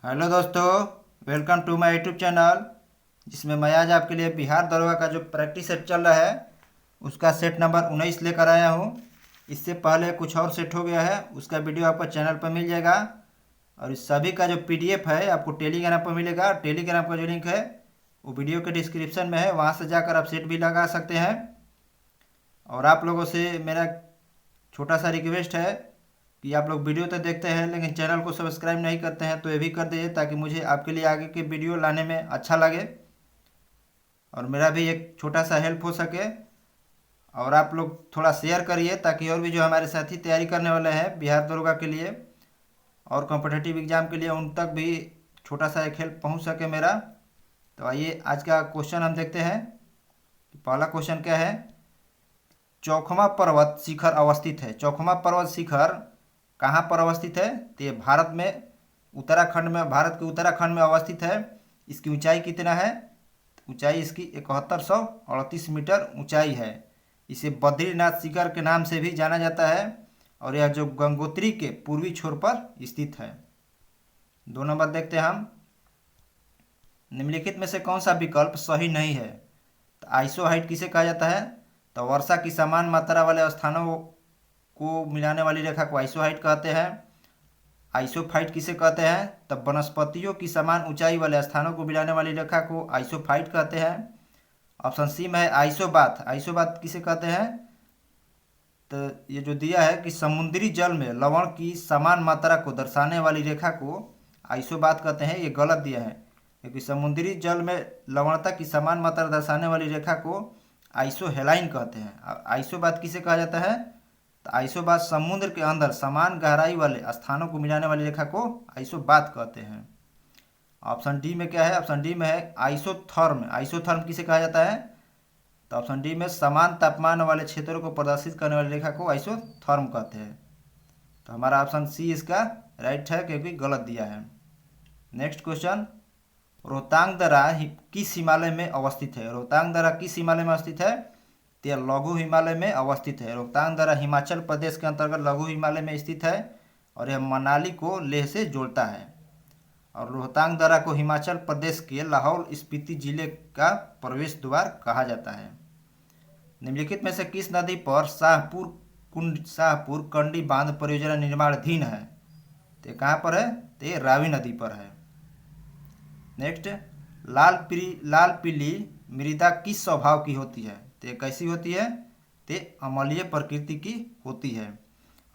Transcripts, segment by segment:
Hello दोस्तों, welcome to my YouTube channel. जिसमें मैं आज आपके लिए बिहार दरोगा का जो प्रैक्टिस सेट चल रहा है उसका सेट नंबर 19 लेकर आया हूँ। इससे पहले कुछ और सेट हो गया है, उसका वीडियो आपको चैनल पर मिल जाएगा। और इस सभी का जो पीडीएफ है आपको टेलीग्राम पर मिलेगा। टेलीग्राम का जो लिंक है वो वीडियो के डिस्क्रिप्शन में है, वहाँ से जाकर आप सेट भी लगा सकते हैं। और आप लोगों से मेरा छोटा सा रिक्वेस्ट है कि आप लोग वीडियो तो देखते हैं लेकिन चैनल को सब्सक्राइब नहीं करते हैं, तो ये भी कर दीजिए ताकि मुझे आपके लिए आगे के वीडियो लाने में अच्छा लगे और मेरा भी एक छोटा सा हेल्प हो सके। और आप लोग थोड़ा शेयर करिए ताकि और भी जो हमारे साथी तैयारी करने वाले हैं बिहार दरोगा के लिए और कॉम्पिटिटिव एग्ज़ाम के लिए, उन तक भी छोटा सा एक हेल्प पहुंच सके मेरा। तो आइए आज का क्वेश्चन हम देखते हैं। पहला क्वेश्चन क्या है। चौखमा पर्वत शिखर अवस्थित है। चौखमा पर्वत शिखर कहाँ पर अवस्थित है? तो ये भारत में उत्तराखंड में, भारत के उत्तराखंड में अवस्थित है। इसकी ऊंचाई कितना है? ऊंचाई इसकी 7138 मीटर ऊंचाई है। इसे बद्रीनाथ शिखर के नाम से भी जाना जाता है और यह जो गंगोत्री के पूर्वी छोर पर स्थित है। 2 नंबर देखते हैं हम। निम्नलिखित में से कौन सा विकल्प सही नहीं है? तो आइसो हाइट किसे कहा जाता है? तो वर्षा की समान मात्रा वाले स्थानों को मिलाने वाली रेखा को आइसो हाइट कहते हैं। आइसोफाइट किसे कहते हैं? तब वनस्पतियों की समान ऊंचाई वाले स्थानों को मिलाने वाली रेखा को आइसोफाइट कहते हैं। ऑप्शन सी में है आइसोबाथ। आइसोबाथ किसे कहते हैं? तो ये जो दिया है कि समुद्री जल में लवण की समान मात्रा को दर्शाने वाली रेखा को आइसोबाथ कहते हैं, ये गलत दिया है क्योंकि समुद्री जल में लवणता की समान मात्रा दर्शाने वाली रेखा को आइसोहेलाइन कहते हैं। आइसोबाथ किसे कहा जाता है? तो आइसोबाथ समुद्र के अंदर समान गहराई वाले स्थानों को मिलाने वाली रेखा को आइसोबाथ कहते हैं। ऑप्शन डी में क्या है? ऑप्शन डी में है आइसोथर्म। आइसोथर्म किसे कहा जाता है? तो ऑप्शन डी में समान तापमान वाले क्षेत्रों को प्रदर्शित करने वाली रेखा को आइसोथर्म कहते हैं। तो हमारा ऑप्शन सी इसका राइट है क्योंकि गलत दिया है। Next question. रोहतांग दर्रा किस हिमालय में अवस्थित है? रोहतांग दर्रा किस हिमालय में अवस्थित है? तो यह लघु हिमालय में अवस्थित है। रोहतांग दर्रा हिमाचल प्रदेश के अंतर्गत लघु हिमालय में स्थित है और यह मनाली को लेह से जोड़ता है। और रोहतांग दर्रा को हिमाचल प्रदेश के लाहौल स्पीति जिले का प्रवेश द्वार कहा जाता है। निम्नलिखित में से किस नदी पर शाहपुर कंडी बांध परियोजना निर्माणाधीन है? तो कहाँ पर है? तो ये रावी नदी पर है। नेक्स्ट। लाल पीली मृदा किस स्वभाव की होती है? तो ये कैसी होती है? तो अम्लीय प्रकृति की होती है।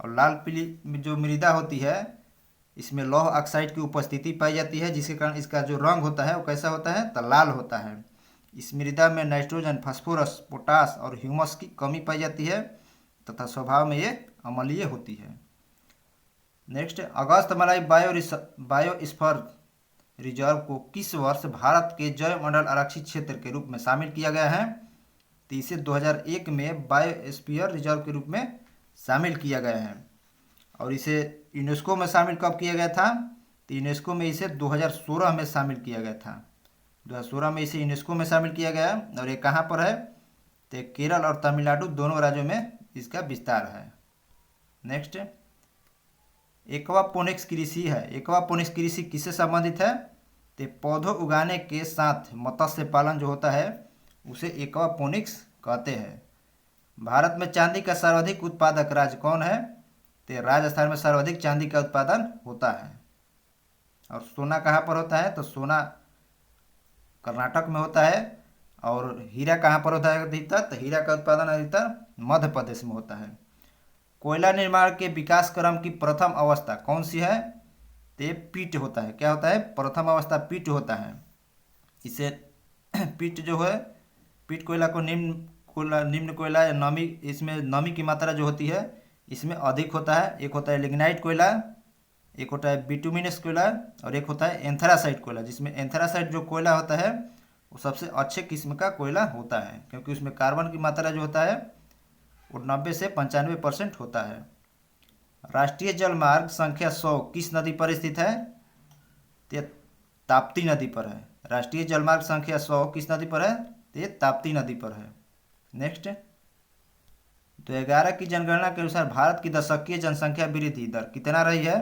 और लाल पीली जो मृदा होती है इसमें लौह ऑक्साइड की उपस्थिति पाई जाती है, जिसके कारण इसका जो रंग होता है वो कैसा होता है? तो लाल होता है। इस मृदा में नाइट्रोजन, फास्फोरस, पोटास और ह्यूमस की कमी पाई जाती है तथा स्वभाव में ये अम्लीय होती है। नेक्स्ट। अगस्त मलाई बायोस्फीयर रिजर्व को किस वर्ष भारत के जैव मंडल आरक्षित क्षेत्र के रूप में शामिल किया गया है? तो इसे 2001 में बायोस्फीयर रिजर्व के रूप में शामिल किया गया है। और इसे यूनेस्को में शामिल कब किया गया था? तो यूनेस्को में इसे 2016 में शामिल किया गया था। 2016 में इसे यूनेस्को में शामिल किया गया और ये कहाँ पर है? तो केरल और तमिलनाडु दोनों राज्यों में इसका विस्तार है। नेक्स्ट। एक्वापोनिक्स कृषि है। एक्वापोनिक्स कृषि किससे संबंधित है? तो पौधों उगाने के साथ मत्स्य पालन जो होता है उसे एक्वापोनिक्स कहते हैं। भारत में चांदी का सर्वाधिक उत्पादक राज्य कौन है? तो राजस्थान में सर्वाधिक चांदी का उत्पादन होता है। और सोना कहाँ पर होता है? तो सोना कर्नाटक में होता है। और हीरा कहाँ पर होता है अधिकतर? तो हीरा का उत्पादन अधिकतर मध्य प्रदेश में होता है। कोयला निर्माण के विकास क्रम की प्रथम अवस्था कौन सी है? तो ये पीट होता है। क्या होता है? प्रथम अवस्था पीट होता है। इसे पीट जो है, पीट कोयला को निम्न कोयला या नमी, इसमें नमी की मात्रा जो होती है इसमें अधिक होता है। एक होता है लिग्नाइट कोयला, एक होता है बिटुमिनस कोयला और एक होता है एंथ्रासाइट कोयला, जिसमें एंथ्रासाइट जो कोयला होता है वो सबसे अच्छे किस्म का कोयला होता है क्योंकि उसमें कार्बन की मात्रा जो होता है वो 90 से 95% होता है। राष्ट्रीय जलमार्ग संख्या 100 किस नदी पर स्थित है? तो ये ताप्ती नदी पर है। राष्ट्रीय जलमार्ग संख्या 100 किस नदी पर है? तो ये ताप्ती नदी पर है। नेक्स्ट। 2011 की जनगणना के अनुसार भारत की दशकीय जनसंख्या वृद्धि दर कितना रही है?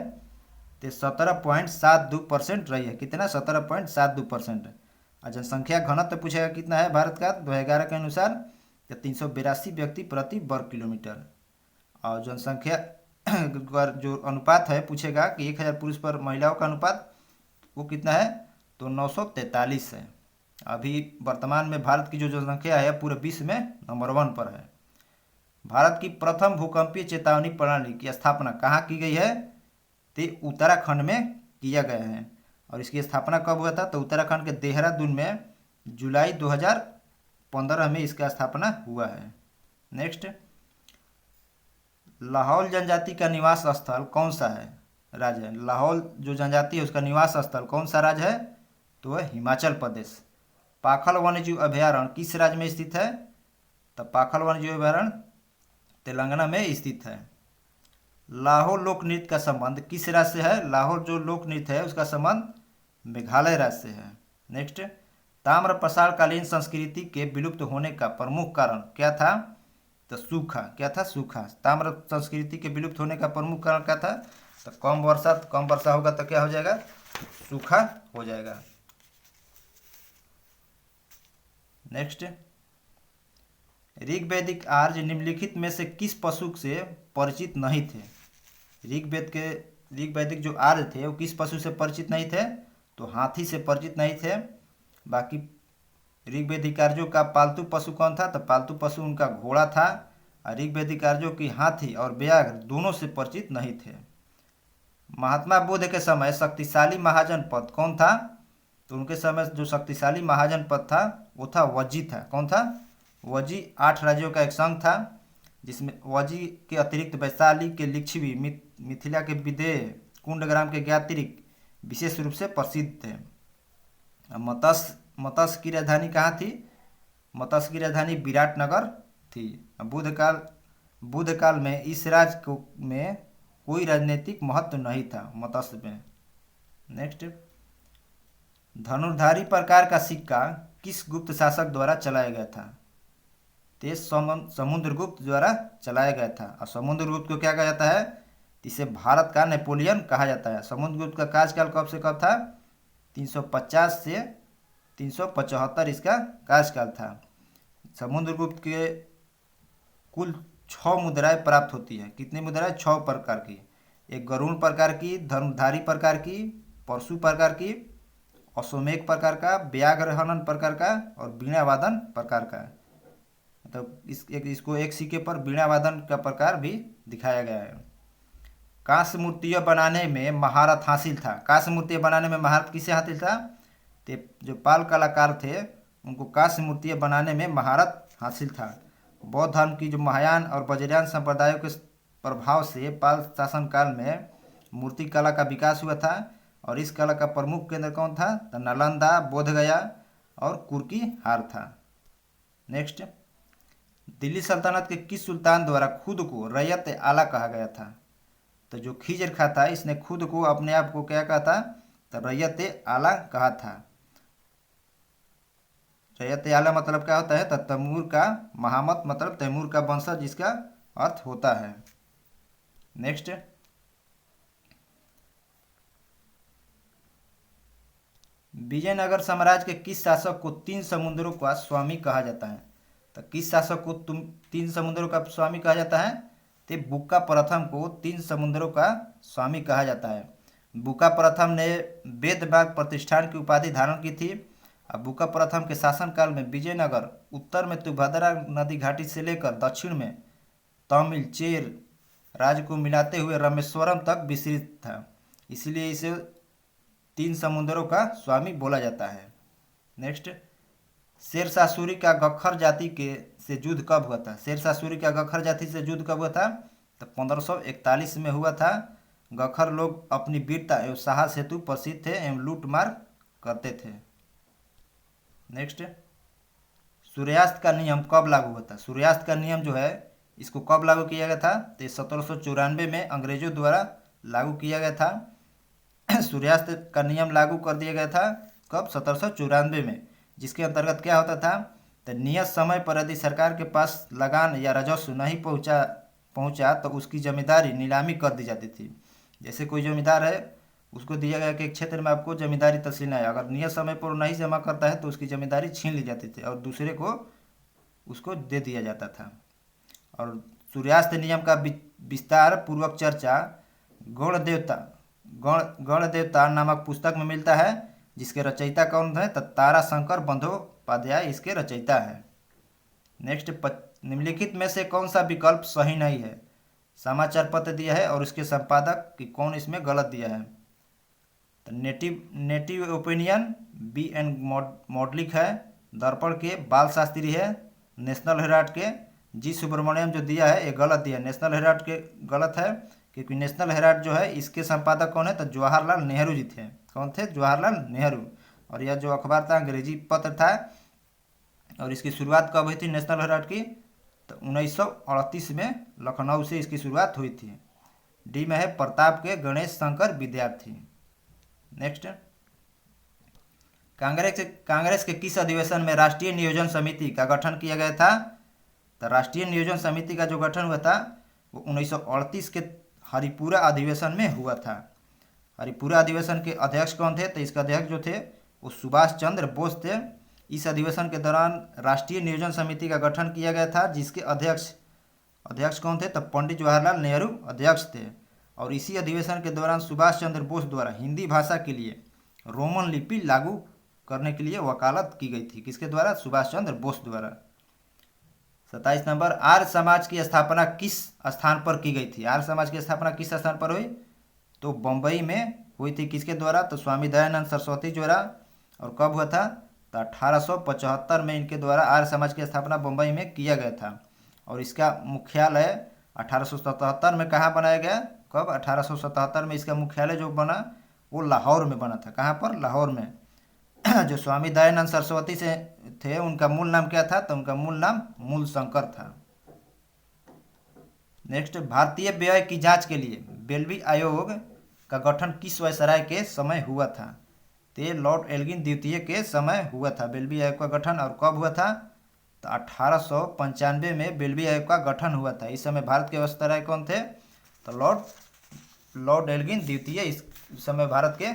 तो 17.72% रही है। कितना? 17.72%। और जनसंख्या घनत्व पूछेगा कितना है भारत का 2011 के अनुसार, तो 382 व्यक्ति प्रति वर्ग किलोमीटर। और जनसंख्या जो अनुपात है पूछेगा कि 1000 पुरुष पर महिलाओं का अनुपात वो कितना है, तो 943 है। अभी वर्तमान में भारत की जो जनसंख्या है पूरे विश्व में नंबर 1 पर है। भारत की प्रथम भूकंपीय चेतावनी प्रणाली की स्थापना कहाँ की गई है? तो उत्तराखंड में किया गया है। और इसकी स्थापना कब हुआ था? तो उत्तराखंड के देहरादून में जुलाई 2015 में इसका स्थापना हुआ है। नेक्स्ट, लाहौल जनजाति का निवास स्थल कौन सा है राज्य है? लाहौल जो जनजाति है उसका निवास स्थल कौन सा राज्य है? तो वह हिमाचल प्रदेश। पाखल वन्यजीव अभयारण्य किस राज्य में स्थित है? तो पाखल वन्यजीव अभयारण्य तेलंगाना में स्थित है। लाहौल लोक नृत्य का संबंध किस राज्य से है? लाहौल जो लोक नृत्य है उसका संबंध मेघालय राज्य से है। नेक्स्ट, ताम्र प्रसारकालीन संस्कृति के विलुप्त होने का प्रमुख कारण क्या था? तो सूखा। क्या था? सूखा। ताम्र संस्कृति के विलुप्त होने का प्रमुख कारण क्या था? तो कम वर्षा होगा तो क्या हो जाएगा? सूखा हो जाएगा। नेक्स्ट, ऋग्वैदिक आर्य निम्नलिखित में से किस पशु से परिचित नहीं थे? ऋग्वैदिक जो आर्य थे वो किस पशु से परिचित नहीं थे? तो हाथी से परिचित नहीं थे। बाकी ऋग्वैदिक आर्यों का पालतू पशु कौन था? तो पालतू पशु उनका घोड़ा था। और ऋग्वैदिक आर्यों की हाथी और व्याघ्र दोनों से परिचित नहीं थे। महात्मा बुद्ध के समय शक्तिशाली महाजनपद कौन था? तो उनके समय जो शक्तिशाली महाजनपद था वो था वज्जी था। कौन था? वज्जी 8 राज्यों का एक संघ था, जिसमें वज्जी के अतिरिक्त वैशाली के लिच्छवी, मिथिला के विदेह, कुंडग्राम के ज्ञातिरिक्त विशेष रूप से प्रसिद्ध थे। मत्स्य की राजधानी कहाँ थी? मत्स्य की राजधानी विराटनगर थी। बुद्ध काल में इस राज्य में कोई राजनीतिक महत्व नहीं था मत्स्य में। नेक्स्ट, धनुर्धारी प्रकार का सिक्का किस गुप्त शासक द्वारा चलाया गया था? तो समुद्रगुप्त द्वारा चलाया गया था। और समुद्रगुप्त को क्या कहा जाता है? इसे भारत का नेपोलियन कहा जाता है। समुद्रगुप्त का कार्यकाल कब से कब था? 350 से 375 इसका कार्यकाल था। समुद्रगुप्त के कुल 6 मुद्राएं प्राप्त होती है। कितनी मुद्राएं? 6 प्रकार की। एक गरुड़ प्रकार की, धनुर्धारी प्रकार की, परशु प्रकार की, अश्वमेध प्रकार का, व्याघ्रहनन प्रकार का और वीणावादन प्रकार का। तो इसको एक सिक्के पर वीणावादन का प्रकार भी दिखाया गया है। कांस्य मूर्तियाँ बनाने में महारत हासिल था। कांस्य मूर्तियाँ बनाने में महारत किसे हासिल था? तो जो पाल कलाकार थे उनको कांस्य मूर्तियाँ बनाने में महारत हासिल था। बौद्ध धर्म की जो महायान और वज्रयान संप्रदायों के प्रभाव से पाल शासनकाल में मूर्ति कला का विकास हुआ था। और इस कला का प्रमुख केंद्र कौन था? तो नालंदा, बोधगया और कुर्की हार था। नेक्स्ट, दिल्ली सल्तनत के किस सुल्तान द्वारा खुद को रैयत आला कहा गया था? तो जो खिजर खा था इसने खुद को अपने आप को क्या कहा था? तो रैयत आला कहा था। रैयत आला मतलब क्या होता है? तो तैमूर का महामत मतलब तैमूर का वंशज जिसका अर्थ होता है। नेक्स्ट, विजयनगर साम्राज्य के किस शासक को 3 समुद्रों का स्वामी कहा जाता है? तो किस शासक को 3 समुद्रों का स्वामी कहा जाता है? तो बुक्का प्रथम को 3 समुद्रों का स्वामी कहा जाता है। बुक्का प्रथम ने वेदबाग प्रतिष्ठान की उपाधि धारण की थी। अब बुक्का प्रथम के शासनकाल में विजयनगर उत्तर में तुंगभद्रा नदी घाटी से लेकर दक्षिण में तमिल चेर राज्य को मिलाते हुए रामेश्वरम तक विस्तृत था। इसलिए इसे 3 समुद्रों का स्वामी बोला जाता है। नेक्स्ट, शेरशाह सूरी का गखर जाति के से युद्ध कब हुआ था? शेरशाह सूरी का गखर जाति से युद्ध कब हुआ था? तो 1541 में हुआ था। गखर लोग अपनी वीरता एवं साहस हेतु प्रसिद्ध थे एवं लूटमार करते थे। नेक्स्ट, सूर्यास्त का नियम कब लागू हुआ था? सूर्यास्त का नियम जो है इसको कब लागू किया गया था? तो 1794 में अंग्रेजों द्वारा लागू किया गया था। सूर्यास्त का नियम लागू कर दिया गया था कब? 1794 में। जिसके अंतर्गत क्या होता था? तो नियत समय पर यदि सरकार के पास लगान या राजस्व नहीं पहुंचा तो उसकी जमींदारी नीलामी कर दी जाती थी। जैसे कोई जमींदार है उसको दिया गया कि एक क्षेत्र में आपको जमींदारी तहसील है, अगर नियत समय पर नहीं जमा करता है तो उसकी जमींदारी छीन ली जाती थी और दूसरे को उसको दे दिया जाता था। और सूर्यास्त नियम का विस्तार पूर्वक चर्चा गण देवता गण देवता नामक पुस्तक में मिलता है, जिसके रचयिता कौन है? तो तारा शंकर बंदोपाध्याय इसके रचयिता है। नेक्स्ट, निम्नलिखित में से कौन सा विकल्प सही नहीं है? समाचार पत्र दिया है और उसके संपादक कि कौन इसमें गलत दिया है। तो नेटिव ओपिनियन B.N. मौडलिक है, दर्पण के बाल शास्त्री है, नेशनल हेराल्ड के जी सुब्रमण्यम जो दिया है ये गलत दिया है। नेशनल हेराल्ड के गलत है क्योंकि नेशनल हेराल्ड जो है इसके संपादक कौन है? तो जवाहरलाल नेहरू जी थे। कौन थे? जवाहरलाल नेहरू। और यह जो अखबार था अंग्रेजी पत्र था और इसकी शुरुआत कब हुई थी नेशनल हेराल्ड की? तो 1938 में लखनऊ से इसकी शुरुआत हुई थी। डी में है प्रताप के गणेश शंकर विद्यार्थी। नेक्स्ट, कांग्रेस के किस अधिवेशन में राष्ट्रीय नियोजन समिति का गठन किया गया था? तो राष्ट्रीय नियोजन समिति का जो गठन हुआ था वो 1938 के हरिपुरा अधिवेशन में हुआ था। हरिपुरा अधिवेशन के अध्यक्ष कौन थे? तो इसके अध्यक्ष जो थे वो सुभाष चंद्र बोस थे। इस अधिवेशन के दौरान राष्ट्रीय नियोजन समिति का गठन किया गया था, जिसके अध्यक्ष कौन थे? तो पंडित जवाहरलाल नेहरू अध्यक्ष थे। और इसी अधिवेशन के दौरान सुभाष चंद्र बोस द्वारा हिंदी भाषा के लिए रोमन लिपि लागू करने के लिए वकालत की गई थी। किसके द्वारा? सुभाष चंद्र बोस द्वारा। 27 नंबर, आर्य समाज की स्थापना किस स्थान पर की गई थी? आर्य समाज की स्थापना किस स्थान पर हुई? तो बम्बई में हुई थी। किसके द्वारा? तो स्वामी दयानंद सरस्वती द्वारा। और कब हुआ था? तो 1875 में इनके द्वारा आर्य समाज की स्थापना बम्बई में किया गया था। और इसका मुख्यालय 1877 में कहाँ बनाया गया? कब? 1877 में इसका मुख्यालय जो बना वो लाहौर में बना था। कहाँ पर? लाहौर में। जो स्वामी दयानंद सरस्वती से थे उनका मूल नाम क्या था? तो उनका मूल नाम मूल शंकर था। नेक्स्ट, भारतीय व्यय की जांच के लिए बेल्वी आयोग का गठन किस वायसराय के समय हुआ था? तो लॉर्ड एल्गिन द्वितीय के समय हुआ था बेल्वी आयोग का गठन। और कब हुआ था? तो 1895 में बेल्वी आयोग का गठन हुआ था। इस समय भारत के वायसराय कौन थे? तो लॉर्ड एल्गिन द्वितीय इस समय भारत के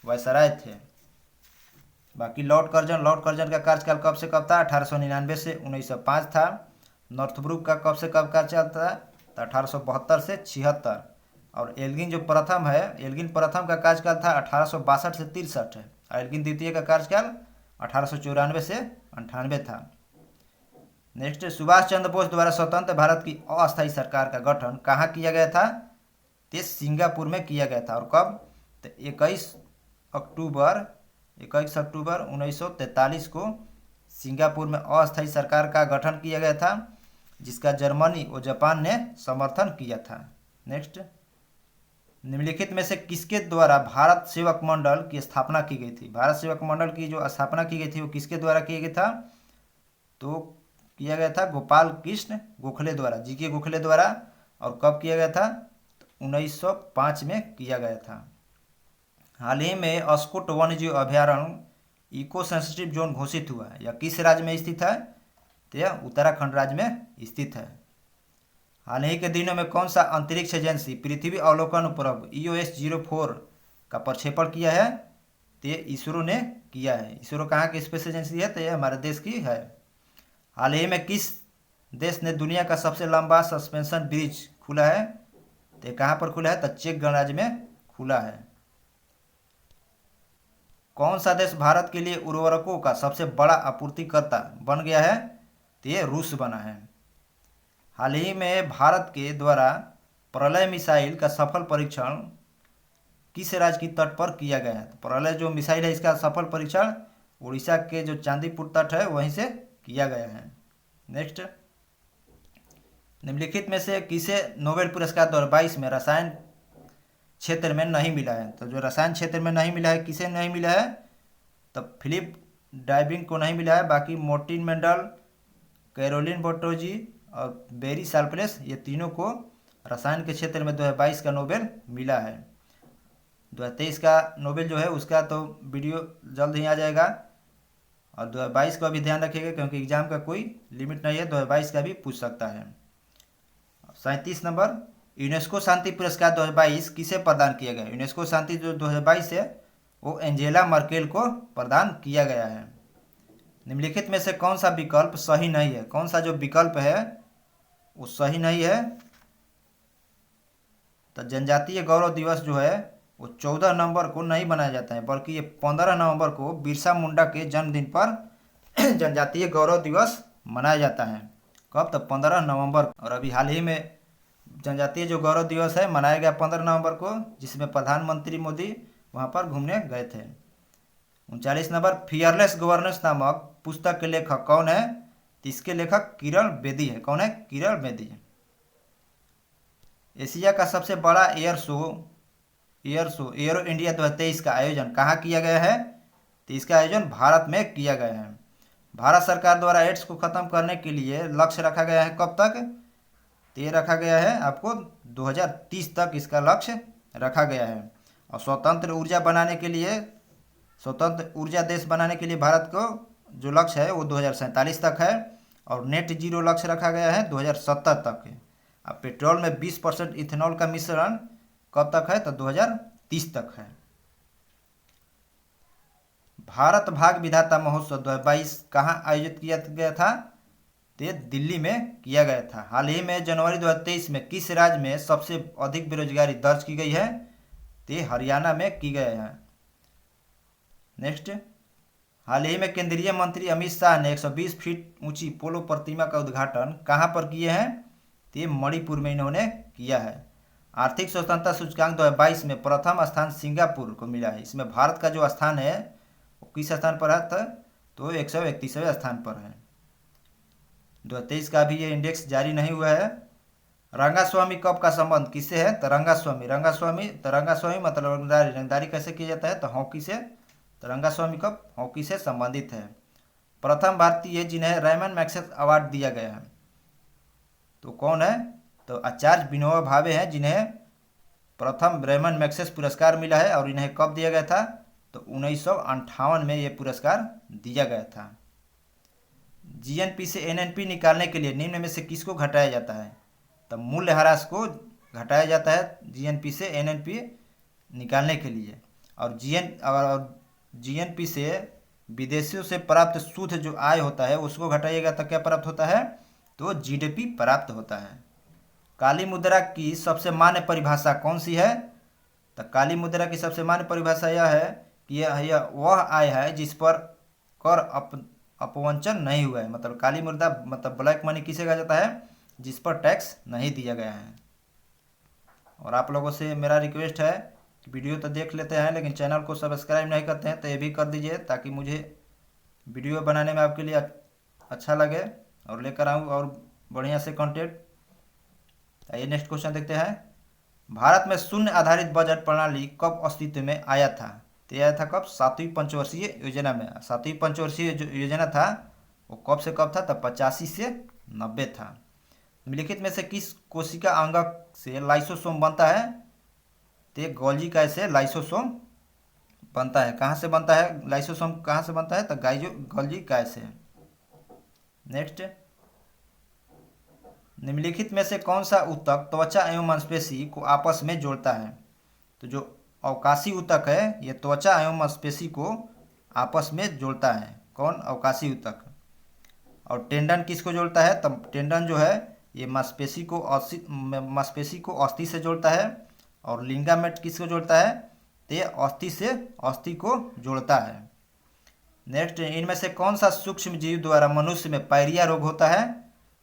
वायसराय थे। बाकी लॉर्ड कर्जन का कार्यकाल कब से कब था? 1899 से 1905 था। नॉर्थब्रुक का कब से कब कार्यकाल था? तो 1872 से 76। और एल्गिन जो प्रथम है, एल्गिन प्रथम का कार्यकाल था 1862 से 63 है। और एल्गिन द्वितीय का कार्यकाल 1894 से 98 था। नेक्स्ट, सुभाष चंद्र बोस द्वारा स्वतंत्र भारत की अस्थायी सरकार का गठन कहाँ किया गया था? तो सिंगापुर में किया गया था। और कब? तो 21 अक्टूबर 1943 को सिंगापुर में अस्थायी सरकार का गठन किया गया था, जिसका जर्मनी और जापान ने समर्थन किया था। नेक्स्ट, निम्नलिखित में से किसके द्वारा भारत सेवक मंडल की स्थापना की गई थी? भारत सेवक मंडल की जो स्थापना की गई थी वो किसके द्वारा किया गया था? तो किया गया था गोपाल कृष्ण गोखले द्वारा, जी.के. गोखले द्वारा। और कब किया गया था? 1905 में किया गया था। हाल ही में अस्कोट वन्यजीव अभयारण्य इको सेंसिटिव जोन घोषित हुआ है। यह किस राज्य में स्थित है? तो यह उत्तराखंड राज्य में स्थित है। हाल ही के दिनों में कौन सा अंतरिक्ष एजेंसी पृथ्वी अवलोकन उपग्रह EOS-04 का प्रक्षेपण किया है? तो ये इसरो ने किया है। इसरो कहाँ की स्पेस एजेंसी है? तो यह हमारे देश की है। हाल ही में किस देश ने दुनिया का सबसे लंबा सस्पेंशन ब्रिज खुला है? तो ये कहाँ पर खुला है? तो चेक गणराज्य में खुला है। कौन सा देश भारत के लिए उर्वरकों का सबसे बड़ा आपूर्तिकर्ता बन गया है? तो ये रूस बना है। हाल ही में भारत के द्वारा प्रलय मिसाइल का सफल परीक्षण किस राज्य की तट पर किया गया है? तो प्रलय जो मिसाइल है इसका सफल परीक्षण उड़ीसा के जो चांदीपुर तट है वहीं से किया गया है। नेक्स्ट, निम्नलिखित में से किसे नोबेल पुरस्कार 2022 में रसायन क्षेत्र में नहीं मिला है? तो जो रसायन क्षेत्र में नहीं मिला है किसे नहीं मिला है? तो फिलिप डाइबिंग को नहीं मिला है। बाकी मोर्टिन मेंडल, कैरोलिन बोर्टोजी और बेरी साल्प्लेस ये तीनों को रसायन के क्षेत्र में 2022 का नोबेल मिला है। 2023 का नोबेल जो है उसका तो वीडियो जल्द ही आ जाएगा। और 2022 का भी ध्यान रखिएगा क्योंकि एग्जाम का कोई लिमिट नहीं है, 2022 का भी पूछ सकता है। 37 नंबर, यूनेस्को शांति पुरस्कार 2022 किसे प्रदान किया गया? यूनेस्को शांति जो 2022 है वो एंजेला मर्केल को प्रदान किया गया है। निम्नलिखित में से कौन सा विकल्प सही नहीं है? कौन सा जो विकल्प है वो सही नहीं है? तो जनजातीय गौरव दिवस जो है वो 14 नवंबर को नहीं मनाया जाता है, बल्कि ये 15 नवंबर को बिरसा मुंडा के जन्मदिन पर जनजातीय गौरव दिवस मनाया जाता है। कब? तो 15 नवंबर। और अभी हाल ही में जनजातीय जो गौरव दिवस है मनाया गया 15 नवंबर को, जिसमें प्रधानमंत्री मोदी वहाँ पर घूमने गए थे। 39 नंबर, फियरलेस गवर्नेंस नामक पुस्तक के लेखक कौन है? तो इसके लेखक किरण बेदी है। कौन है? किरण बेदी। एशिया का सबसे बड़ा एयरो इंडिया 2023 का आयोजन कहाँ किया गया है? तो इसका आयोजन भारत में किया गया है। भारत सरकार द्वारा एड्स को खत्म करने के लिए लक्ष्य रखा गया है। कब तक? तो ये रखा गया है आपको 2030 तक इसका लक्ष्य रखा गया है। और स्वतंत्र ऊर्जा देश बनाने के लिए भारत को जो लक्ष्य है वो 2047 तक है। और नेट जीरो लक्ष्य रखा गया है 2070 तक है। अब पेट्रोल में 20% इथेनॉल का मिश्रण कब तक है? तो 2030 तक है। भारत भाग विधाता महोत्सव 2022 कहाँ आयोजित किया गया था? तो दिल्ली में किया गया था। हाल ही में जनवरी 2023 में किस राज्य में सबसे अधिक बेरोजगारी दर्ज की गई है? तो हरियाणा में की गई है। नेक्स्ट, हाल ही में केंद्रीय मंत्री अमित शाह ने 120 फीट ऊंची पोलो प्रतिमा का उद्घाटन कहाँ पर किए हैं? तो मणिपुर में इन्होंने किया है। आर्थिक स्वतंत्रता सूचकांक 2022 में प्रथम स्थान सिंगापुर को मिला है। इसमें भारत का जो स्थान है वो किस स्थान पर है? तो 131वें स्थान पर है। 2023 का भी ये इंडेक्स जारी नहीं हुआ है। रंगास्वामी कप का संबंध किससे है? तो रंगास्वामी मतलब रंगदारी कैसे किया जाता है? तो हॉकी से। तो रंगास्वामी कप हॉकी से संबंधित है। प्रथम भारतीय जिन्हें रेमन मैग्सेसे अवार्ड दिया गया है तो कौन है? तो आचार्य विनोबा भावे हैं, जिन्हें प्रथम रेमन मैग्सेसे पुरस्कार मिला है। और इन्हें कब दिया गया था? तो 1958 में ये पुरस्कार दिया गया था। जीएनपी से एनएनपी निकालने के लिए निम्न में से किसको घटाया जाता है? तो मूल्यह्रास को घटाया जाता है जीएनपी से एनएनपी निकालने के लिए। और जीएनपी से विदेशियों से प्राप्त शुद्ध जो आय होता है उसको घटाइएगा तो क्या प्राप्त होता है? तो जीडीपी प्राप्त होता है। काली मुद्रा की सबसे मान्य परिभाषा कौन सी है? तो काली मुद्रा की सबसे मान्य परिभाषा यह है कि यह वह आय है जिस पर कर अपवंचन नहीं हुआ है। मतलब काली मुद्रा मतलब ब्लैक मनी किसे कहा जाता है? जिस पर टैक्स नहीं दिया गया है। और आप लोगों से मेरा रिक्वेस्ट है कि वीडियो तो देख लेते हैं लेकिन चैनल को सब्सक्राइब नहीं करते हैं तो ये भी कर दीजिए, ताकि मुझे वीडियो बनाने में आपके लिए अच्छा लगे और लेकर आऊँ और बढ़िया से कंटेंट। आइए नेक्स्ट क्वेश्चन देखते हैं। भारत में शून्य आधारित बजट प्रणाली कब अस्तित्व में आया था? तो आया था कब? 7वीं पंचवर्षीय योजना में। 7वीं पंचवर्षीय योजना था वो कब से कब था? तब 85 से 90 था। निम्नलिखित में से किस कोशिका अंगक से लाइसोसोम बनता है? तो गोल्जी काय से लाइसोसोम बनता है। कहाँ से बनता है लाइसोसोम? कहाँ से बनता है? तो गोल्जी काय से। नेक्स्ट, निम्नलिखित में से कौन सा ऊतक त्वचा एवं मांसपेशी को आपस में जोड़ता है? तो जो अवकाशी ऊतक है ये त्वचा एवं मांसपेशी को आपस में जोड़ता है। कौन? अवकाशी ऊतक। और टेंडन किसको जोड़ता है? तब टेंडन जो है ये मांसपेशी को अस्थि से जोड़ता है। और लिंगामेट किसको जोड़ता है? तो ये अस्थि से अस्थि को जोड़ता है। नेक्स्ट, इनमें से कौन सा सूक्ष्म जीव द्वारा मनुष्य में पायरिया रोग होता है?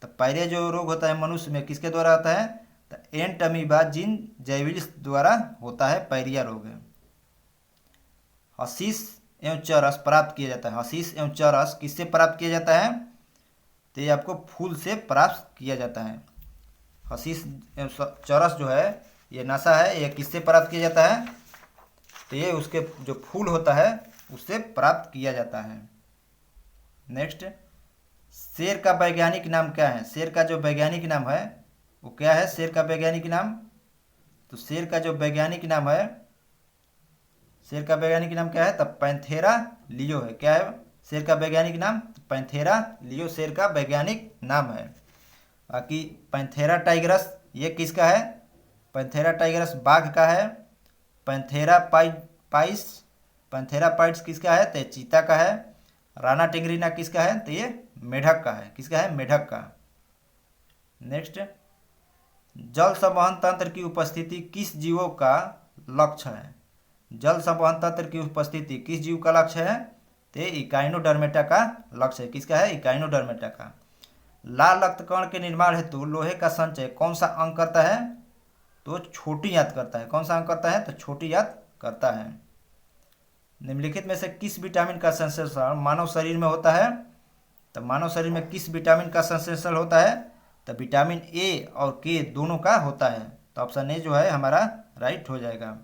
तो पायरिया जो रोग होता है मनुष्य में किसके द्वारा होता है? तो एंट अमीबा जिन जैविलिस द्वारा होता है पायरिया रोग। हशीश एवं चरस प्राप्त किया जाता है। हशीश एवं चरस किससे प्राप्त किया जाता है? तो ये आपको फूल से प्राप्त किया जाता है। हशीश एवं चरस जो है ये नशा है, ये किससे प्राप्त किया जाता है? तो ये उसके जो फूल होता है उससे प्राप्त किया जाता है। नेक्स्ट, शेर का वैज्ञानिक नाम क्या है? शेर का जो वैज्ञानिक नाम है वो क्या है? शेर का वैज्ञानिक नाम, तो शेर का जो वैज्ञानिक नाम है, शेर का वैज्ञानिक नाम क्या है? तब पैंथेरा लियो है। क्या है शेर का वैज्ञानिक नाम? पैंथेरा लियो शेर का वैज्ञानिक नाम है। बाकी पैंथेरा टाइगरस ये किसका है? पैंथेरा टाइगरस बाघ का है। पैंथेरा पाइस पैंथेरा पाइट्स किसका है? तो ये चीता का है। राना टिग्रिना किसका है? तो ये मेढक का है। किसका है? मेढक का। नेक्स्ट, जल संवहन तंत्र की उपस्थिति किस जीवों का लक्ष्य है? जल संवहन तंत्र की उपस्थिति किस जीव का लक्ष्य है? तो इकाइनोडर्मेटा का लक्ष्य है। किसका है? इकाइनोडर्मेटा का। लाल रक्त कण के निर्माण हेतु लोहे का संचय कौन सा अंग करता है? तो छोटी आंत करता है। कौन सा अंग करता है? तो छोटी आंत करता है। निम्नलिखित में से किस विटामिन का संश्लेषण मानव शरीर में होता है? तो मानव शरीर में किस विटामिन का संश्लेषण होता है? तो विटामिन ए और के दोनों का होता है। तो ऑप्शन ए जो है हमारा राइट हो जाएगा।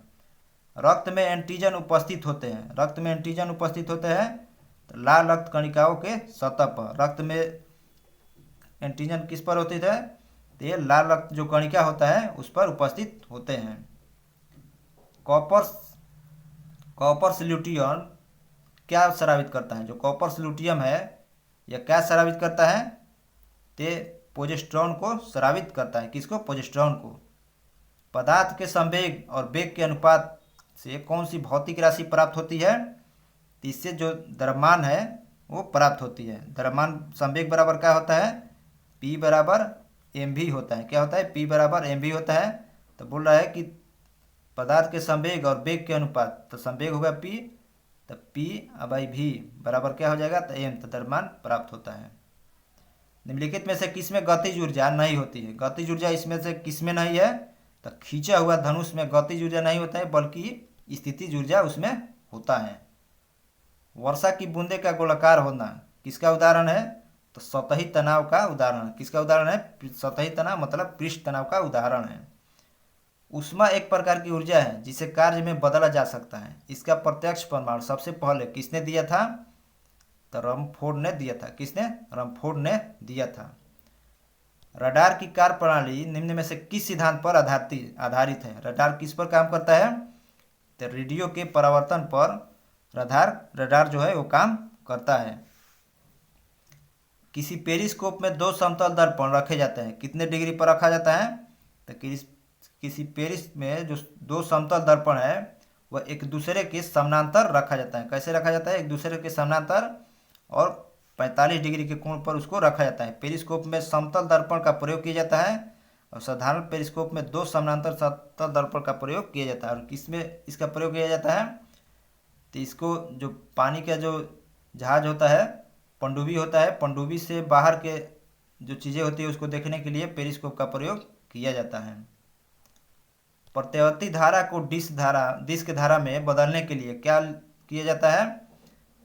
रक्त में एंटीजन उपस्थित होते हैं। रक्त में एंटीजन उपस्थित होते हैं तो लाल रक्त कणिकाओं के सतह पर। रक्त में एंटीजन किस पर होती है? तो ये लाल रक्त जो कणिका होता है उस पर उपस्थित होते हैं। कॉपर सल्यूटियम क्या स्रावित करता है? जो कॉपर सल्यूटियम है यह क्या स्रावित करता है? ते प्रोजेस्टेरॉन को स्रावित करता है। किसको? प्रोजेस्टेरॉन को। पदार्थ के संवेग और वेग के अनुपात से कौन सी भौतिक राशि प्राप्त होती है? तो इससे जो द्रव्यमान है वो प्राप्त होती है। द्रव्यमान संवेग बराबर क्या होता है? P बराबर mv होता है। क्या होता है? P बराबर mv होता है। तो बोल रहा है कि पदार्थ के संवेग और वेग के अनुपात, तो संवेग होगा P, तो P/v बराबर क्या हो जाएगा? तो m, तो द्रव्यमान प्राप्त होता है। निम्नलिखित में से किसमें गतिज ऊर्जा नहीं होती है? गतिज ऊर्जा इसमें से किसमें नहीं है? तो खींचा हुआ धनुष में गतिज ऊर्जा नहीं होता है, बल्कि स्थितिज ऊर्जा उसमें होता है। वर्षा की बूंदे का गोलाकार होना किसका उदाहरण है? तो सतही तनाव का उदाहरण। किसका उदाहरण है? सतही तनाव मतलब पृष्ठ तनाव का उदाहरण है। ऊष्मा एक प्रकार की ऊर्जा है जिसे कार्य में बदला जा सकता है। इसका प्रत्यक्ष प्रमाण सबसे पहले किसने दिया था? तो रमफोर्ड ने दिया था। किसने? रमफोर्ड ने दिया था। रडार की कार्य प्रणाली निम्न में से किस सिद्धांत पर आधारित है? रडार किस पर काम करता है? तो रेडियो के परावर्तन पर रडार जो है वो काम करता है। किसी पेरिस्कोप में दो समतल दर्पण रखे जाते हैं। कितने डिग्री पर रखा जाता है? तो किसी पेरिस में जो दो समतल दर्पण है वह एक दूसरे के समानांतर रखा जाता है। कैसे रखा जाता है? एक दूसरे के समानांतर और 45 डिग्री के कोण पर उसको रखा जाता है। पेरिस्कोप में समतल दर्पण का प्रयोग किया जाता है और साधारण पेरिस्कोप में दो समानांतर समतल दर्पण का प्रयोग किया जाता है। और किसमें इसका प्रयोग किया जाता है? तो इसको जो पानी का जो जहाज होता है, पनडुब्बी होता है, पनडुब्बी से बाहर के जो चीज़ें होती है उसको देखने के लिए पेरिस्कोप का प्रयोग किया जाता है। प्रत्यावर्ती धारा को डिस्क धारा में बदलने के लिए क्या किया जाता है?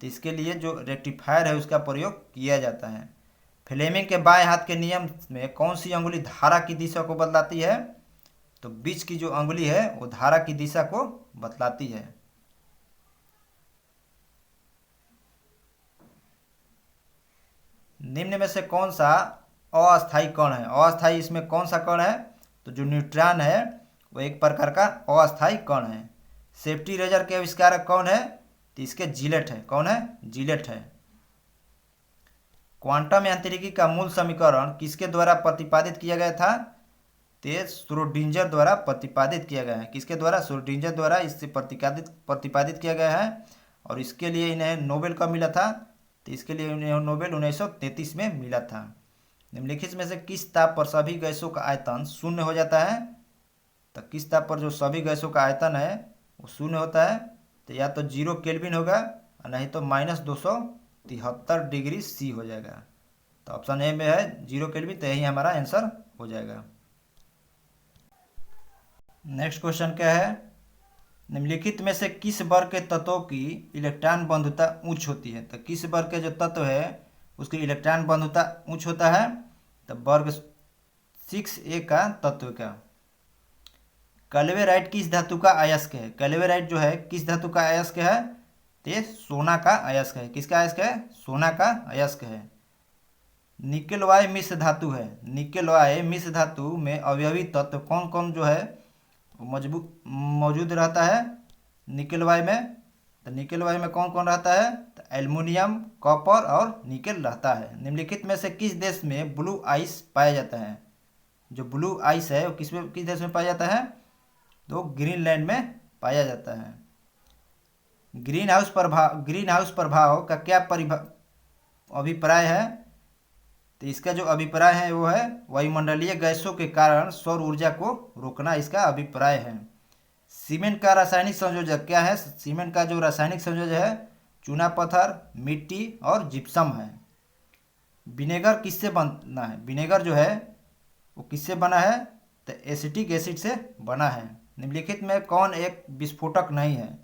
तो इसके लिए जो रेक्टिफायर है उसका प्रयोग किया जाता है। फ्लेमिंग के बाएं हाथ के नियम में कौन सी अंगुली धारा की दिशा को बदलाती है? तो बीच की जो अंगुली है वो धारा की दिशा को बतलाती है। निम्न में से कौन सा अस्थायी कण है? अस्थायी इसमें कौन सा कण है? तो जो न्यूट्रॉन है वो एक प्रकार का अस्थायी कण है। सेफ्टी रेजर के आविष्कारक कौन है? तो इसके जिलेट है। कौन है? जिलेट है। क्वांटम यांत्रिकी का मूल समीकरण किसके द्वारा प्रतिपादित किया गया था? तो श्रोडिंजर द्वारा प्रतिपादित किया गया है। किसके द्वारा? श्रोडिंजर द्वारा इससे प्रतिपादित किया गया है। और इसके लिए इन्हें नोबेल कब मिला था? तो इसके लिए इन्हें नोबेल 1933 में मिला था। निम्नलिखित में से किस ताप पर सभी गैसों का आयतन शून्य हो जाता है? तो किस ताप पर जो सभी गैसों का आयतन है वो शून्य होता है? तो या तो 0 केल्विन होगा और नहीं तो -273 डिग्री सी हो जाएगा। तो ऑप्शन ए में है 0 केल्विन, तो यही हमारा आंसर हो जाएगा। नेक्स्ट क्वेश्चन क्या है? निम्नलिखित में से किस वर्ग के तत्वों की इलेक्ट्रॉन बंधुता उच्च होती है? तो किस वर्ग के जो तत्व है उसकी इलेक्ट्रॉन बंधुता उच्च होता है? तो वर्ग 6a का तत्व का। कैल्वेराइट किस धातु का अयस्क है? कैल्वेराइट जो है किस धातु का अयस्क है? तो सोना का अयस्क है। किसका अयस्क है? सोना का अयस्क है। निकेल वाय मिश्र धातु है। निकेल वाय मिश्र धातु में अवयवी तत्व कौन कौन जो है मौजूद रहता है निकेल वाय में? तो निकेल वाय में कौन कौन रहता है? तो एल्युमिनियम, कॉपर और निकेल रहता है। निम्नलिखित में से किस देश में ब्लू आइस पाया जाता है? जो ब्लू आइस है वो किस देश में पाया जाता है? तो ग्रीनलैंड में पाया जाता है। ग्रीन हाउस प्रभाव का क्या अभिप्राय है? तो इसका जो अभिप्राय है वो है वायुमंडलीय गैसों के कारण सौर ऊर्जा को रोकना, इसका अभिप्राय है। सीमेंट का रासायनिक संयोजक क्या है? सीमेंट का जो रासायनिक संयोजक है चूना पत्थर, मिट्टी और जिप्सम है। विनेगर किससे बना है? विनेगर जो है वो किससे बना है? तो एसिटिक एसिड से बना है। निम्नलिखित में कौन एक विस्फोटक नहीं है?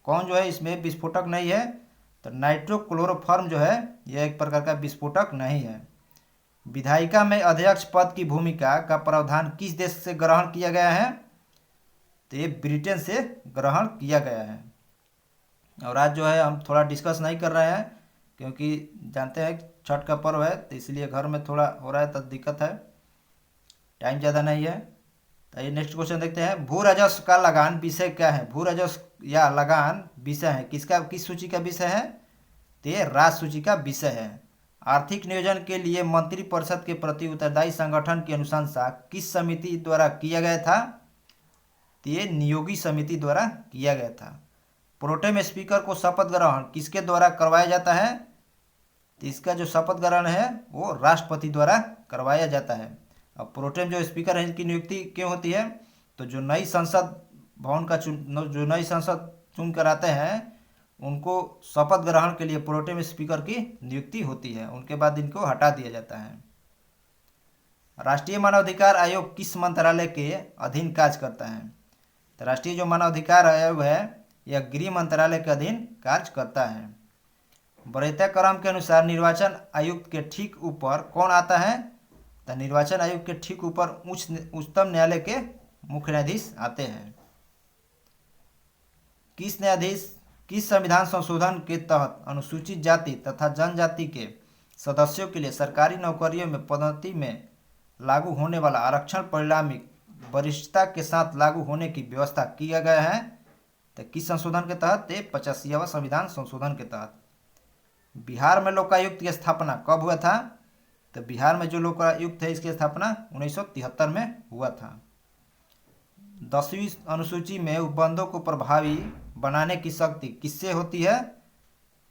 कौन जो है इसमें विस्फोटक नहीं है? तो नाइट्रोक्लोरोफॉर्म जो है यह एक प्रकार का विस्फोटक नहीं है। विधायिका में अध्यक्ष पद की भूमिका का प्रावधान किस देश से ग्रहण किया गया है? तो ये ब्रिटेन से ग्रहण किया गया है। और आज जो है हम थोड़ा डिस्कस नहीं कर रहे हैं क्योंकि जानते हैं छठ का पर्व है, तो इसलिए घर में थोड़ा हो रहा है तो दिक्कत है, टाइम ज़्यादा नहीं है। तो ये नेक्स्ट क्वेश्चन देखते हैं। भू राजस्व का लगान विषय क्या है? भू राजस्व या लगान विषय है किस सूची का विषय है? तो ये राज सूची का विषय है। आर्थिक नियोजन के लिए मंत्रिपरिषद के प्रति उत्तरदायी संगठन की अनुशंसा किस समिति द्वारा किया गया था? तो ये नियोगी समिति द्वारा किया गया था। प्रोटेम स्पीकर को शपथ ग्रहण किसके द्वारा करवाया जाता है? तो इसका जो शपथ ग्रहण है वो राष्ट्रपति द्वारा करवाया जाता है। अब प्रोटेम जो स्पीकर है इनकी नियुक्ति क्यों होती है? तो जो नई संसद भवन का जो नई संसद चुन कर आते हैं उनको शपथ ग्रहण के लिए प्रोटेम स्पीकर की नियुक्ति होती है, उनके बाद इनको हटा दिया जाता है। राष्ट्रीय मानवाधिकार आयोग किस मंत्रालय के अधीन कार्य करता है? तो राष्ट्रीय जो मानवाधिकार आयोग है यह गृह मंत्रालय के अधीन कार्य करता है। वरीयता क्रम के अनुसार निर्वाचन आयुक्त के ठीक ऊपर कौन आता है? तो निर्वाचन आयोग के ठीक ऊपर उच्चतम न्यायालय के मुख्य न्यायाधीश आते हैं। किस संविधान संशोधन के तहत अनुसूचित जाति तथा जनजाति के सदस्यों के लिए सरकारी नौकरियों में पदोन्नति में लागू होने वाला आरक्षण परिणामी वरिष्ठता के साथ लागू होने की व्यवस्था किया गया है? तो किस संशोधन के तहत? 85वां संविधान संशोधन के तहत। बिहार में लोकायुक्त की स्थापना कब हुआ था? तो बिहार में जो लोकायुक्त है इसकी स्थापना 1973 में हुआ था। 10वीं अनुसूची में उपबंधों को प्रभावी बनाने की शक्ति किससे होती है?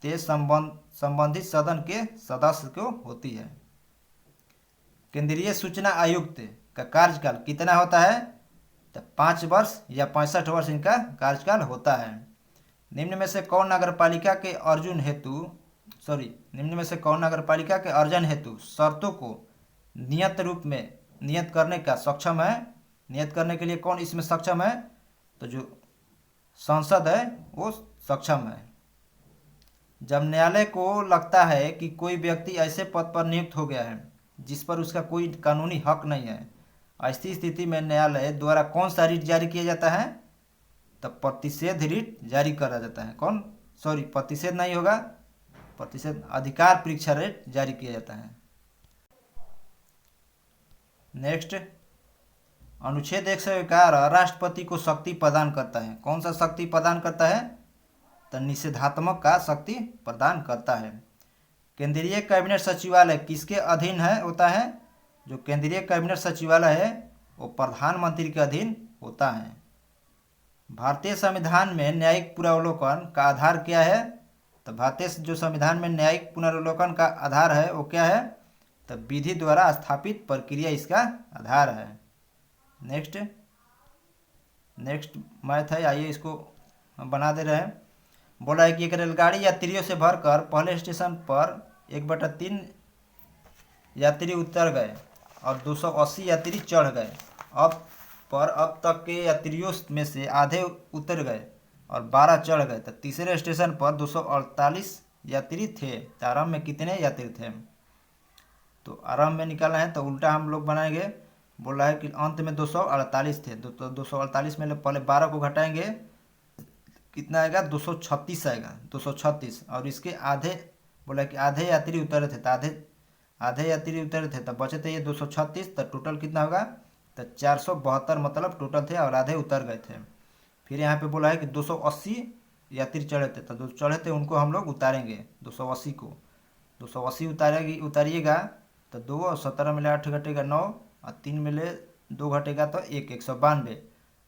तो संबंधित सदन के सदस्य को होती है। केंद्रीय सूचना आयुक्त का कार्यकाल कितना होता है? तो 5 वर्ष या 65 वर्ष इनका कार्यकाल होता है। निम्न में से कौन नगरपालिका के अर्जन हेतु शर्तों को नियत रूप में नियत करने का सक्षम है? नियत करने के लिए कौन इसमें सक्षम है? तो जो संसद है वो सक्षम है। जब न्यायालय को लगता है कि कोई व्यक्ति ऐसे पद पर नियुक्त हो गया है जिस पर उसका कोई कानूनी हक नहीं है, ऐसी स्थिति में न्यायालय द्वारा कौन सा रिट जारी किया जाता है? तो प्रतिषेध रिट जारी करा जाता है। प्रतिषेध नहीं होगा, प्रतिषेध अधिकार परीक्षा रिट जारी किया जाता है। नेक्स्ट, अनुच्छेद 111 राष्ट्रपति को शक्ति प्रदान करता है। कौन सा शक्ति प्रदान करता है? तो निषेधात्मक का शक्ति प्रदान करता है। केंद्रीय कैबिनेट सचिवालय किसके अधीन होता है? जो केंद्रीय कैबिनेट सचिवालय है वो प्रधानमंत्री के अधीन होता है। भारतीय संविधान में न्यायिक पुनरावलोकन का आधार क्या है? तो भारतीय जो संविधान में न्यायिक पुनरावलोकन का आधार है वो क्या है? तो विधि द्वारा स्थापित प्रक्रिया इसका आधार है। नेक्स्ट मैथ है, आइए इसको हम बना दे रहे हैं। बोला है कि एक रेलगाड़ी यात्रियों से भरकर पहले स्टेशन पर 1/3 यात्री उतर गए और 280 यात्री चढ़ गए। अब तक के यात्रियों में से आधे उतर गए और 12 चढ़ गए, तो तीसरे स्टेशन पर 248 यात्री थे। तो आरंभ में कितने यात्री थे? तो आरंभ में निकालना है तो उल्टा हम लोग बनाएंगे। बोल रहा है कि अंत में 248 थे, तो 248 में पहले 12 को घटाएंगे, कितना आएगा? 236 आएगा, 236। और इसके आधे, बोला कि आधे यात्री उतरे थे, तो आधे यात्री उतरे थे तो बचे थे ये 236। तो टोटल कितना होगा? तो 472 मतलब टोटल थे और आधे उतर गए थे। फिर यहाँ पे बोला है कि 280 यात्री चढ़े थे, तो जो चढ़े थे उनको हम लोग उतारेंगे, 280 को 280 उतारिएगा। तो 2 और 17 मिला 8 घटेगा 9 और 3 में ले 2 घटेगा तो 192।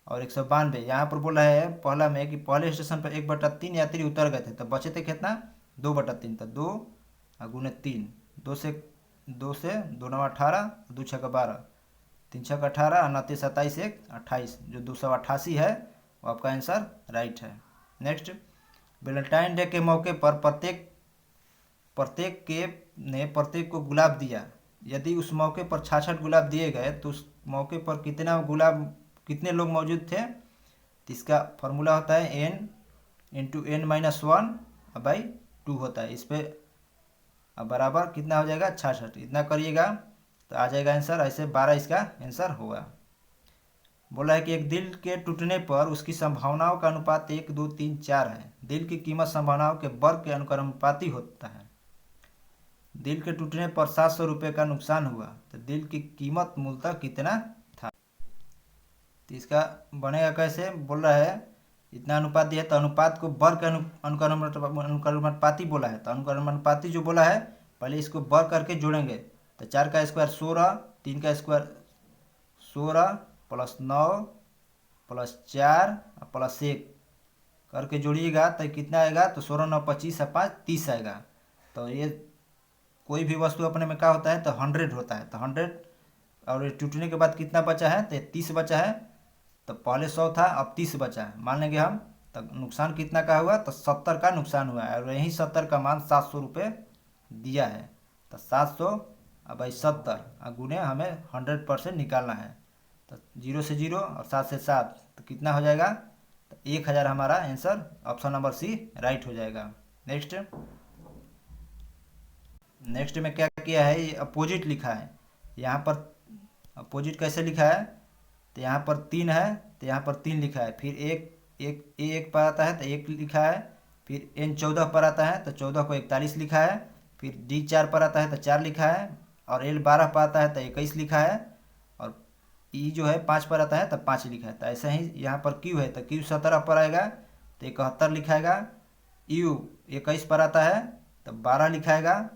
और 192 यहाँ पर बोला है पहला में कि पहले स्टेशन पर 1/3 यात्री उतर गए थे, तो बचे थे कितना 2/3, तो 2 गुने 3, 2 से 2 9 18, 2 6 12, 3 6 18, 29 27 1 28, जो 288 है वो आपका आंसर राइट है। नेक्स्ट, वैलेंटाइन डे के मौके पर प्रत्येक को गुलाब दिया। यदि उस मौके पर 66 गुलाब दिए गए तो उस मौके पर कितने लोग मौजूद थे? तो इसका फॉर्मूला होता है n/n-1/2 होता है। इस पे बराबर कितना हो जाएगा 66, इतना करिएगा तो आ जाएगा आंसर। ऐसे 12 इसका आंसर होगा। बोला है कि एक दिल के टूटने पर उसकी संभावनाओं का अनुपात 1 2 3 4 है। दिल की कीमत संभावनाओं के वर्ग के अनुक्रमानुपाती होता है। दिल के टूटने पर 700 रुपये का नुकसान हुआ, तो दिल की कीमत मूलतः कितना था? तो इसका बनेगा कैसे? बोल रहा है इतना अनुपात दिया है, तो अनुपात को वर्ग के अनुक्रमानुपाती बोला है, तो अनुक्रमानुपाती जो बोला है पहले इसको वर्ग करके जोड़ेंगे। तो 4 का स्क्वायर 16, 3 का स्क्वायर 16 + 9 + 4 + 1 करके जोड़िएगा तो कितना आएगा? तो 16 9 25 और 5 30 आएगा। तो ये कोई भी वस्तु अपने में क्या होता है? तो 100 होता है। तो 100 और ये टूटने के बाद कितना बचा है? तो 30 बचा है। तो पहले 100 था, अब 30 बचा है, मान लेंगे हम। तो नुकसान कितना का हुआ? तो 70 का नुकसान हुआ है, और यही 70 का मान 700 रुपये दिया है। तो 700 अब 70 गुने हमें 100% निकालना है। तो 0 से 0 और 7 से 7, तो कितना हो जाएगा? तो 1000 हमारा answer option number C right हो जाएगा। नेक्स्ट में क्या किया है? ये अपोजिट लिखा है। यहाँ पर अपोजिट कैसे लिखा है? तो यहाँ पर 3 है तो यहाँ पर 3 लिखा है, फिर एक पर आता है तो 1 लिखा है, फिर n14 पर आता है तो 14 को 41 लिखा है, फिर d4 पर आता है तो 4 लिखा है, और l12 पर आता है तो 21 लिखा है, और e जो है 5 पर आता है तो 5 लिखा है। तो ऐसे ही यहाँ पर q है तो q 17 पर आएगा तो 71 लिखाएगा, u 21 पर आता है तो 12 लिखाएगा,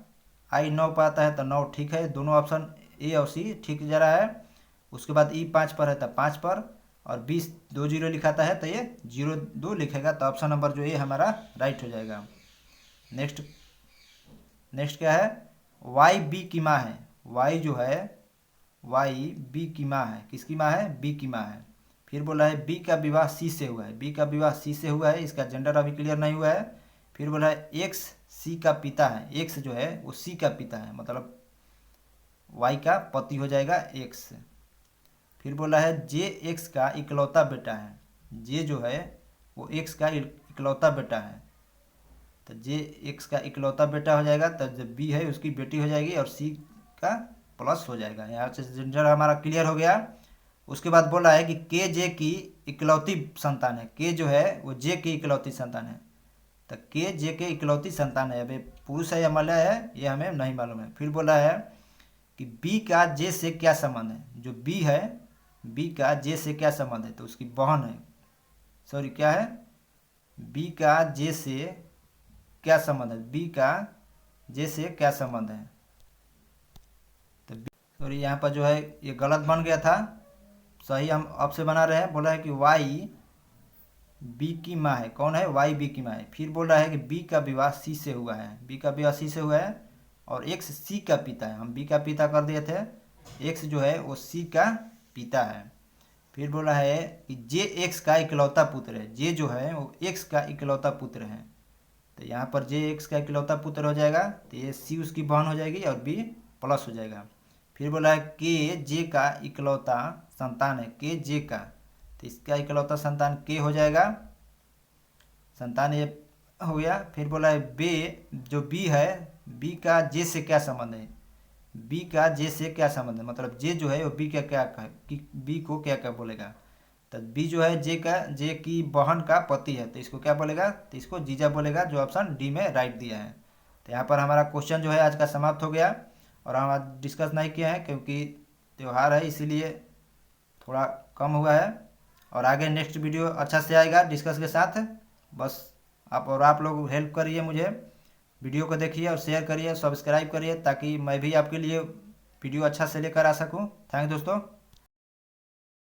i 9 पर आता है तो 9। ठीक है, दोनों ऑप्शन ए और सी ठीक जा रहा है। उसके बाद ई 5 पर है तो 5 पर, और 20 2 0 लिखाता है तो ये 0 2 लिखेगा। तो ऑप्शन नंबर जो ए हमारा राइट हो जाएगा। नेक्स्ट क्या है? वाई बी की माँ है। वाई जो है वाई बी की माँ है। किसकी माँ है? बी की माँ है। फिर बोला है बी का विवाह सी से हुआ है। बी का विवाह सी से हुआ है, इसका जेंडर अभी क्लियर नहीं हुआ है। फिर बोला है एक्स सी का पिता है। एक्स जो है वो सी का पिता है, मतलब वाई का पति हो जाएगा एक्स। फिर बोला है जे एक्स का इकलौता बेटा है। जे जो है वो एक्स का इकलौता बेटा है, तो जे एक्स का इकलौता बेटा हो जाएगा। तो जब बी है उसकी बेटी हो जाएगी, और सी का प्लस हो जाएगा। यहाँ से जेंडर हमारा क्लियर हो गया। उसके बाद बोला है कि के जे की इकलौती संतान है। के जो है वो जे की इकलौती संतान है, तो के जे के इकलौती संतान है। अब पुरुष है या महिला है ये हमें नहीं मालूम है। फिर बोला है कि बी का जे से क्या संबंध है। जो बी है, बी का जे से क्या संबंध है? तो उसकी बहन है। सॉरी, क्या है? बी का जे से क्या संबंध है? बी का जे से क्या संबंध है? तो सॉरी, यहाँ पर जो है ये गलत बन गया था, सही हम अब से बना रहे हैं। बोला है कि वाई बी की माँ है। कौन है? वाई बी की माँ है। फिर बोल रहा है कि बी का विवाह सी से हुआ है। बी का विवाह सी से हुआ है, और एक्स सी का पिता है। हम बी का पिता कर दिए थे, एक्स जो है वो सी का पिता है। फिर बोला है कि जे एक्स का इकलौता पुत्र है। जे जो है वो एक्स का इकलौता पुत्र है, तो यहाँ पर जे एक्स का इकलौता पुत्र हो जाएगा, तो ये सी उसकी बहन हो जाएगी और बी प्लस हो जाएगा। फिर बोला है के जे का इकलौता संतान है। के जे का, तो इसका इकलौता संतान के हो जाएगा, संतान ये हो गया। फिर बोला है बे जो बी है, बी का जे से क्या संबंध है? बी का जे से क्या संबंध है, मतलब जे जो है वो बी का क्या कि बी को क्या क्या बोलेगा? तो बी जो है जे की बहन का पति है, तो इसको क्या बोलेगा? तो इसको जीजा बोलेगा, जो ऑप्शन डी में राइट दिया है। तो यहाँ पर हमारा क्वेश्चन जो है आज का समाप्त हो गया, और हम आज डिस्कस नहीं किए हैं क्योंकि त्यौहार है, इसीलिए थोड़ा कम हुआ है। और आगे नेक्स्ट वीडियो अच्छा से आएगा डिस्कस के साथ। बस आप लोग हेल्प करिए मुझे, वीडियो को देखिए और शेयर करिए, सब्सक्राइब करिए, ताकि मैं भी आपके लिए वीडियो अच्छा से लेकर आ सकूँ। थैंक दोस्तों।